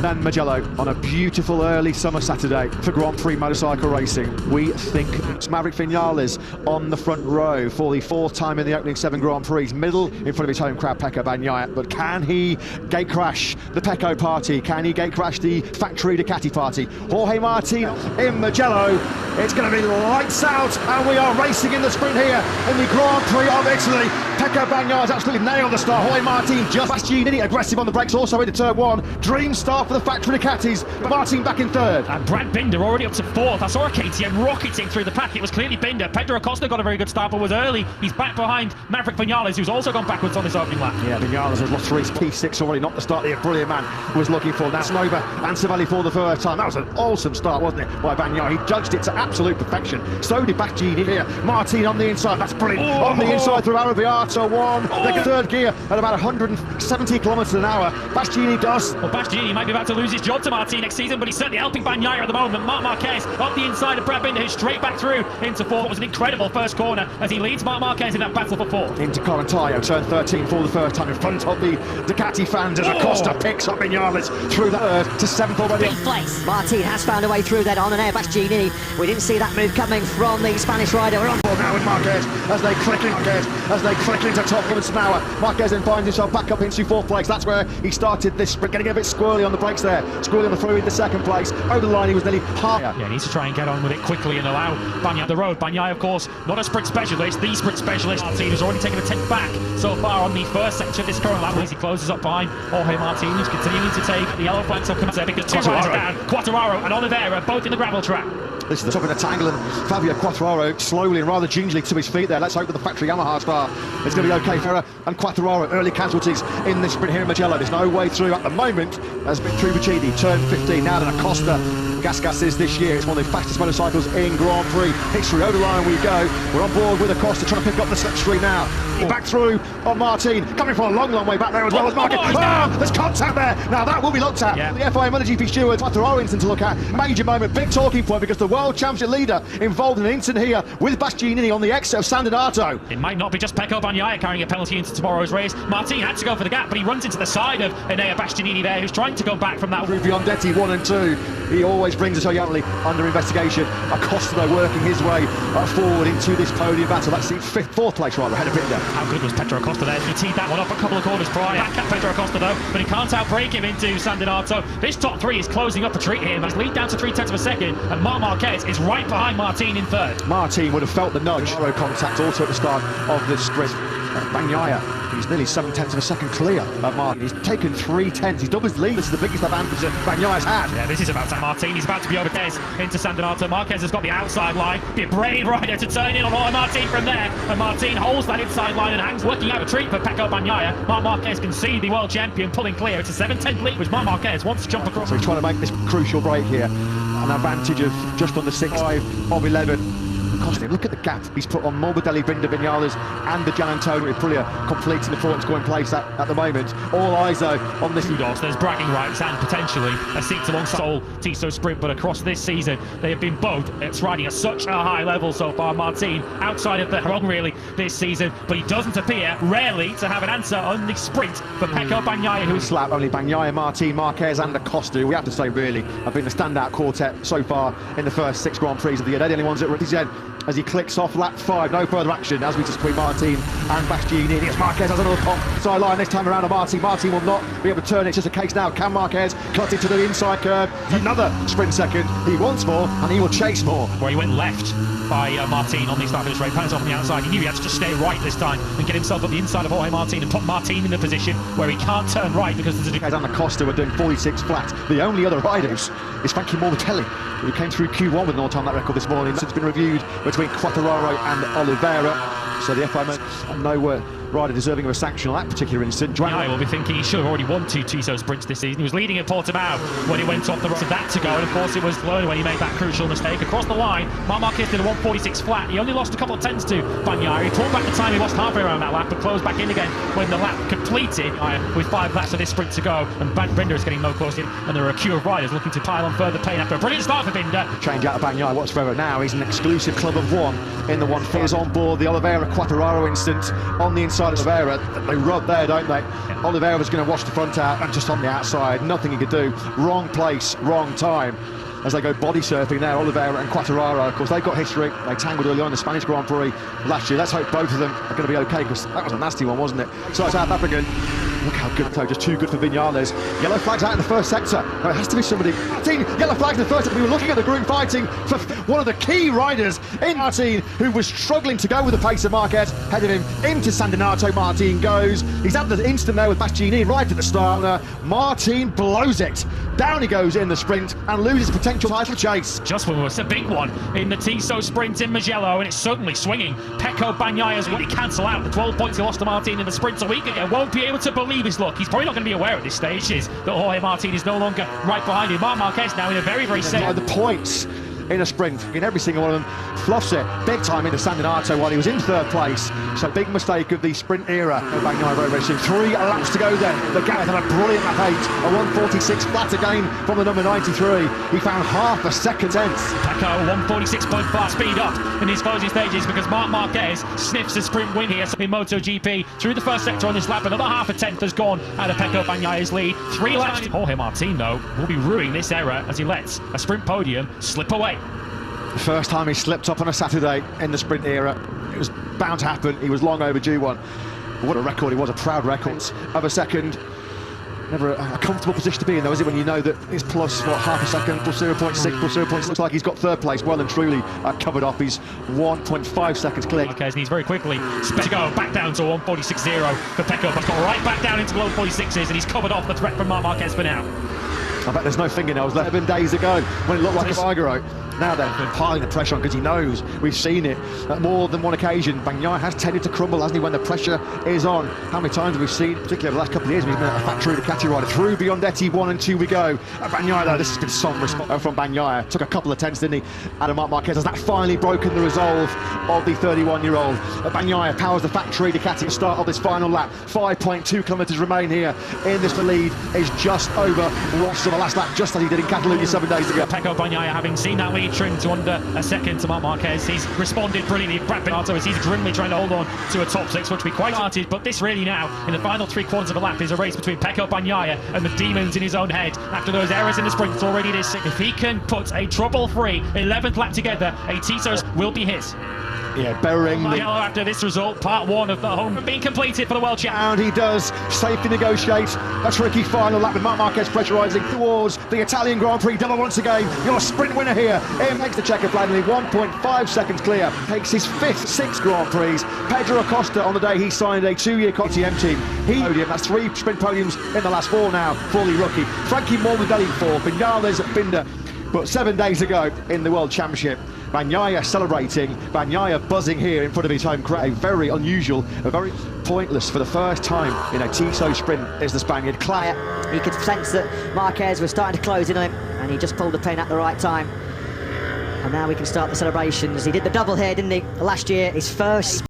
and Mugello on a beautiful early summer Saturday for Grand Prix motorcycle racing. We think it's Maverick Vinales on the front row for the fourth time in the opening 7 Grand Prix, middle in front of his home crowd, Pecco Bagnaia. But can he gate crash the Pecco party? Can he gate crash the factory Ducati party? Jorge Martin in Mugello. It's going to be lights out, and we are racing in the sprint here in the Grand Prix of Italy. Pecco Bagnaia has absolutely nailed the start. Jorge Martin just Bastianini aggressive on the brakes, also into turn 1. Dream start for the factory Ducatis. Martin back in third. And Brad Binder already up to 4th. I saw a KTM rocketing through the pack. It was clearly Binder. Pedro Acosta got a very good start, but was early. He's back behind Maverick Vinales, who's also gone backwards on this opening lap. Yeah, Vinales has lost 3 P6 already, not the start the brilliant man was looking for. Now Snover and Savelli for the first time. That was an awesome start, wasn't it, by Bagnaia? He judged it to absolute perfection. So did Bastianini here. Martin on the inside, that's brilliant. On the inside through Arrabbiata 1. They third gear at about 170 kilometres an hour. Bastianini does. Well, Bastianini might be about to lose his job to Martin next season, but he's certainly helping Bagnaia at the moment. Marc Marquez up the inside of Brad Binder, who's straight back through into 4th. It was an incredible first corner as he leads Marc Marquez in that battle for 4th. Into Corantaio, turn 13 for the first time in front of the Ducati fans as Acosta picks up Vinales through the 3rd to 7th already. Big place. Martin has found a way through that on and air. Bastianini, we didn't see that move coming from the Spanish rider. We're on board now with Marquez as they click into top limits an hour. Marquez then finds himself back up into 4th place. That's where he started this sprint, getting a bit squirrely on the brakes there. Squirrely on the through into 2nd place. Over the line, he was nearly half. Yeah, he needs to try and get on with it quickly and allow Bagnaia the road. Bagnaia, of course, not a sprint specialist, the sprint specialist. Martin has already taken a 10th back so far on the first section of this current lap as he closes up behind Jorge Martin, who's continuing to take the yellow flags of command there because 2 riders down. Quattararo and Oliveira both in the gravel track. This is the top of the tangle, and Fabio Quattararo slowly and rather gingerly to his feet there. Let's hope that the factory Yamaha star is going to be okay. Ferrer and Quattararo, early casualties in this sprint here in Mugello. There's no way through at the moment as Petrucci, turn 15, now than Acosta. Gas is this year. It's one of the fastest motorcycles in Grand Prix history. Over the line we go. We're on board with Acosta trying to pick up the slipstream now. Back through on Martin, coming from a long way back there as well as Martin. There's contact there. Now that will be looked at. Yeah. The FIA MotoGP stewards, Quattararo incident to look at. Major moment, big talking point because the World Championship leader involved in an incident here with Bastianini on the exit of San Donato. It might not be just Pecco Bagnaia carrying a penalty into tomorrow's race. Martin had to go for the gap, but he runs into the side of Enea Bastianini there, who's trying to go back from that. Biondetti 1 and 2. He always brings us Oyanli under investigation. Acosta though working his way forward into this podium battle. That's the 4th place rather, ahead of Binder. How good was Pedro Acosta there? He teed that one up a couple of corners prior. Back at Pedro Acosta though, but he can't outbrake him into San Donato. This top 3 is closing up a treat here. He's lead down to 3/10 of a second, and Marc Marquez is right behind Martin in 3rd. Martin would have felt the nudge. Road contact also at the start of the sprint. Bagnaia, he's nearly 7/10 of a second clear of Martin. He's taken 3/10. He's doubled his lead. This is the biggest advantage that Bagnaia's had. Yeah, this is about San Martin. He's about to be over Marquez into San Donato. Marquez has got the outside line. Be a brave rider to turn in on Martin from there. And Martin holds that inside line and hangs, working out a treat for Pecco Bagnaia. Marc Marquez can see the world champion pulling clear. It's a 7/10 lead, which Marc Marquez wants to jump across. So he's trying to make this crucial break here. An advantage of just under 6.5 of 11. Look at the gap he's put on Morbidelli, Binder, Vinales and the Gian Antonio Aprilia completing the performance going in place at the moment. All eyes though on this. Kudos, there's bragging rights and potentially a seat alongside Sol Tissot Sprint, but across this season they have been both riding at such a high level so far. Martin outside of the wrong really this season, but he doesn't appear rarely to have an answer on the sprint for Pecco Bagnaia, who's slap only Bagnaia, Martin, Marquez and Acosta, we have to say really have been the standout quartet so far in the first 6 Grand Prix of the year. They're the only ones that represent as he clicks off lap 5. No further action as we just between Martin and Bastianini. It's Marquez has another pop sideline this time around on Martin. Martin will not be able to turn it. It's just a case now. Can Marquez cut it to the inside curve? Another sprint second. He wants more and he will chase more. Where he went left by Martin on the start of this race. Panels off on the outside. He knew he had to just stay right this time and get himself up the inside of Jorge Martin and put Martin in the position where he can't turn right because there's a... And Acosta were doing 46 flat. The only other riders is Frankie Morbidelli, who came through Q1 with an all-time lap record this morning. It's been reviewed between Quattararo and Oliveira. So the FIA no rider deserving of a sanction on that particular incident. I will be thinking he should have already won 2 Tissot sprints this season. He was leading at Portimao when he went off the road to that to go, and of course it was Lerner when he made that crucial mistake. Across the line, Marc Marquez did a 146 flat. He only lost a couple of tenths to Bagnaia. He pulled back the time he lost halfway around that lap, but closed back in again when the lap completed with 5 laps of this sprint to go. And Binder is getting no closer, and there are a queue of riders looking to pile on further pain after a brilliant start for Binder. Change out of Bagnaia whatsoever now. He's an exclusive club of 1 in the 1. He's on board the Oliveira Quattararo incident on the inside. inside of Oliveira. They rub there, don't they? Yeah. Oliveira was going to wash the front out, and just on the outside, nothing he could do. Wrong place, wrong time. As they go body surfing there, Oliveira and Quartararo, of course, they've got history. They tangled early on in the Spanish Grand Prix last year. Let's hope both of them are going to be okay, because that was a nasty one, wasn't it? So South African, look how good, though, just too good for Vinales. Yellow flags out in the first sector. No, it has to be somebody. Martin, yellow flags in the first sector. We were looking at the group fighting for one of the key riders in Martin, who was struggling to go with the pace of Marquez, ahead of him into San Donato. Martin goes. He's had the instant there with Bastianini right at the start. Martin blows it. Down he goes in the sprint and loses potential title chase. Just when it was a big one in the Tissot sprint in Mugello, and it's certainly swinging. Pecco Bagnaya's really cancel out the 12 points he lost to Martin in the sprint a week ago. Won't be able to believe his luck. He's probably not going to be aware at this stage that Jorge Martin is no longer right behind him. Marc Marquez now in a very, very safe. The points in a sprint, in every single one of them, fluffs it big time into San Donato while he was in third place. So big mistake of the sprint era. Bagnaya very, very soon. 3 laps to go then. The Gareth had a brilliant lap 8, a 146 flat again from the number 93. He found half a second tenth. Pecco 146.5 speed up in his closing stages, because Marc Marquez sniffs a sprint win here in MotoGP through the first sector on this lap. Another half a tenth has gone out of Pecco Bagnaya's lead. 3 laps. Jorge Martin, though, will be ruining this era as he lets a sprint podium slip away. The first time he slipped up on a Saturday in the sprint era. It was bound to happen. He was long overdue one. But what a record it was, a proud record of a second. Never a comfortable position to be in, though, is it, when you know that it's plus, what, half a second, plus 0.6, plus 0.6. Looks like he's got third place well and truly covered off. He's 1.5 seconds clear. Marquez needs very quickly to go back down to 146.0 for Pecco, but got right back down into below 46s, and he's covered off the threat from Marc Marquez for now. I bet there's no fingernails left. 11 days ago when it looked like a Figaro. Now they're piling the pressure on, because he knows, we've seen it at more than one occasion. Bagnaia has tended to crumble, hasn't he, when the pressure is on. How many times have we seen, particularly over the last couple of years, he's been a factory Ducati rider. Through Biondetti, 1 and 2 we go. Bagnaia, though, this has been some response from Bagnaia. Took a couple of tenths, didn't he? Adam Marc Marquez, has that finally broken the resolve of the 31-year-old? Bagnaia powers the factory Ducati at the start of this final lap. 5.2 kilometres remain here in this. The lead is just over Ross on the last lap, just as he did in Catalonia 7 days ago. Pecco Bagnaia, having seen that lead trimmed to under a second to Marc Marquez, he's responded brilliantly. Brad Binato, as he's grimly trying to hold on to a top 6, which will be quite started. But this really now, in the final 3/4 of a lap, is a race between Pecco Bagnaia and the demons in his own head. After those errors in the sprint, already it is. If he can put a trouble-free 11th lap together, a Tissot will be his. Yeah, burying the... After this result, part 1 of the home being completed for the world champ. And he does safely negotiate a tricky final lap with Marc Marquez pressurising towards the Italian Grand Prix. Della once again, your sprint winner here. He makes the checker finally 1.5 seconds clear. Takes his 5th, 6th Grand Prix. Pedro Acosta, on the day he signed a 2-year KTM team. He podium. That's 3 sprint podiums in the last 4 now. Fully rookie. Frankie Morbidelli 4. Vinales at Binder. But 7 days ago in the World Championship, Bagnaia celebrating, Bagnaia buzzing here in front of his home crowd. Very unusual, a very pointless for the first time in a Tissot sprint is the Spaniard. He could sense that Marquez was starting to close in on him, and he just pulled the pin at the right time. And now we can start the celebrations. He did the double here, didn't he, last year, his first